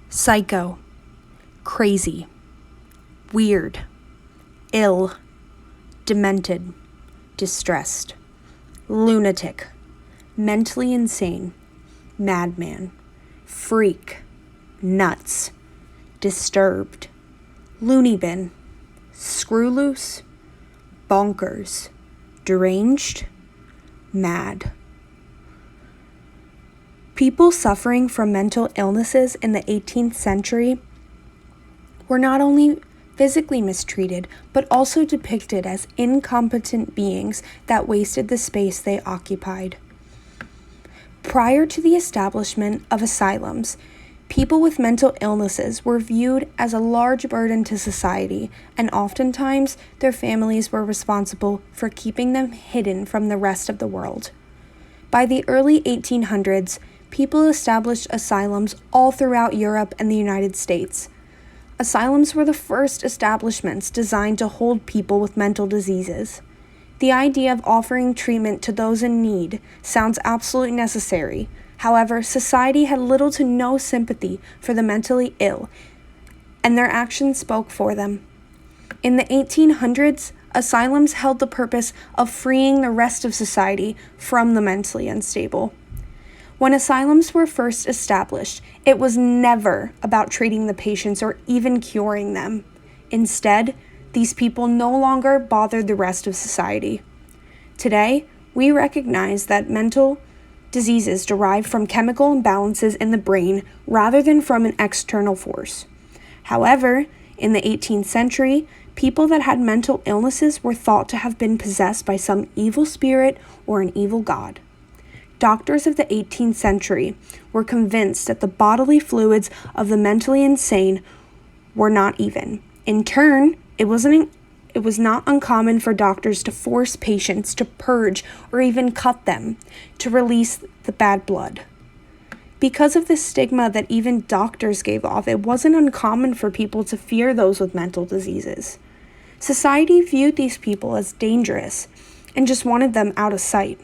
psycho, crazy, weird, ill, demented, distressed, lunatic, mentally insane, madman, freak, nuts, disturbed, loony bin, screw loose, bonkers, deranged, mad. People suffering from mental illnesses in the 18th century were not only physically mistreated, but also depicted as incompetent beings that wasted the space they occupied. Prior to the establishment of asylums, people with mental illnesses were viewed as a large burden to society, and oftentimes their families were responsible for keeping them hidden from the rest of the world. By the early 1800s, people established asylums all throughout Europe and the United States. Asylums were the first establishments designed to hold people with mental diseases. The idea of offering treatment to those in need sounds absolutely necessary. However, society had little to no sympathy for the mentally ill, and their actions spoke for them. In the 1800s, asylums held the purpose of freeing the rest of society from the mentally unstable. When asylums were first established, it was never about treating the patients or even curing them. Instead, these people no longer bothered the rest of society. Today, we recognize that mental diseases derive from chemical imbalances in the brain rather than from an external force. However, in the 18th century, people that had mental illnesses were thought to have been possessed by some evil spirit or an evil god. Doctors of the 18th century were convinced that the bodily fluids of the mentally insane were not even. In turn, it was not uncommon for doctors to force patients to purge or even cut them to release the bad blood. Because of the stigma that even doctors gave off, it wasn't uncommon for people to fear those with mental diseases. Society viewed these people as dangerous and just wanted them out of sight.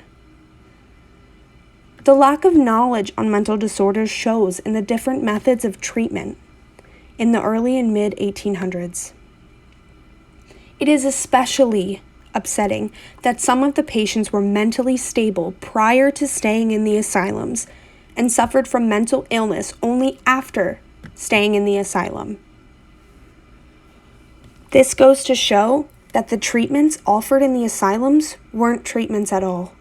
The lack of knowledge on mental disorders shows in the different methods of treatment in the early and mid-1800s. It is especially upsetting that some of the patients were mentally stable prior to staying in the asylums and suffered from mental illness only after staying in the asylum. This goes to show that the treatments offered in the asylums weren't treatments at all.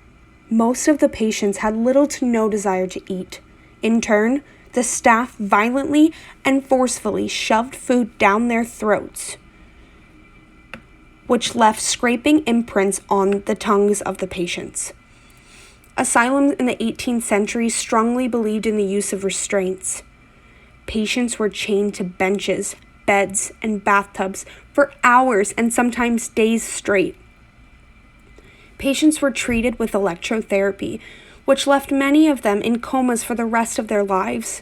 Most of the patients had little to no desire to eat. In turn, the staff violently and forcefully shoved food down their throats, which left scraping imprints on the tongues of the patients. Asylums in the 18th century strongly believed in the use of restraints. Patients were chained to benches, beds, and bathtubs for hours and sometimes days straight. Patients were treated with electrotherapy, which left many of them in comas for the rest of their lives.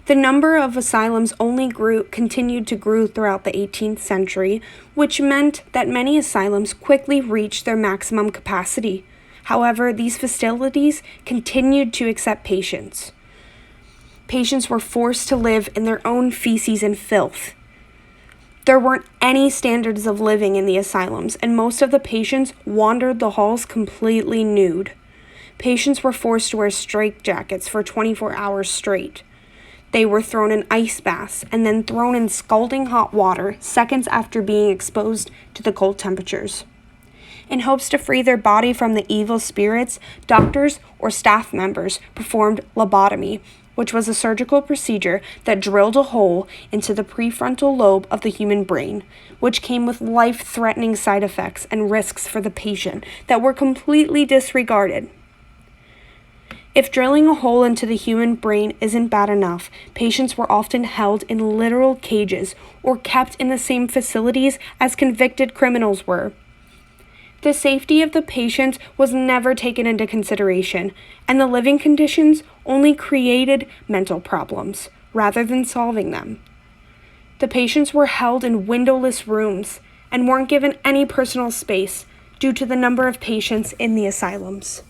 The number of asylums only continued to grow throughout the 18th century, which meant that many asylums quickly reached their maximum capacity. However, these facilities continued to accept patients. Patients were forced to live in their own feces and filth. There weren't any standards of living in the asylums, and most of the patients wandered the halls completely nude. Patients were forced to wear straitjackets for 24 hours straight. They were thrown in ice baths and then thrown in scalding hot water seconds after being exposed to the cold temperatures. In hopes to free their body from the evil spirits, doctors or staff members performed lobotomy, which was a surgical procedure that drilled a hole into the prefrontal lobe of the human brain, which came with life-threatening side effects and risks for the patient that were completely disregarded. If drilling a hole into the human brain isn't bad enough, patients were often held in literal cages or kept in the same facilities as convicted criminals were. The safety of the patients was never taken into consideration, and the living conditions only created mental problems rather than solving them. The patients were held in windowless rooms and weren't given any personal space due to the number of patients in the asylums.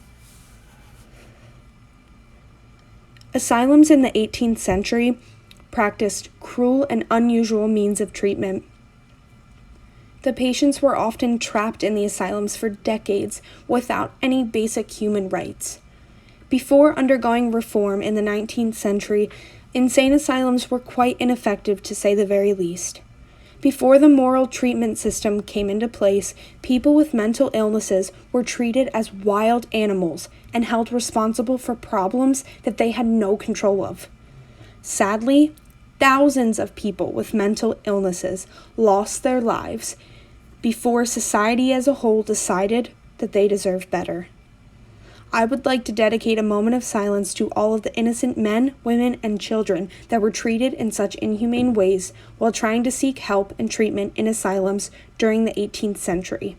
Asylums in the 18th century practiced cruel and unusual means of treatment. The patients were often trapped in the asylums for decades without any basic human rights. Before undergoing reform in the 19th century, insane asylums were quite ineffective, to say the very least. Before the moral treatment system came into place, people with mental illnesses were treated as wild animals and held responsible for problems that they had no control of. Sadly, thousands of people with mental illnesses lost their lives before society as a whole decided that they deserved better. I would like to dedicate a moment of silence to all of the innocent men, women, and children that were treated in such inhumane ways while trying to seek help and treatment in asylums during the 18th century.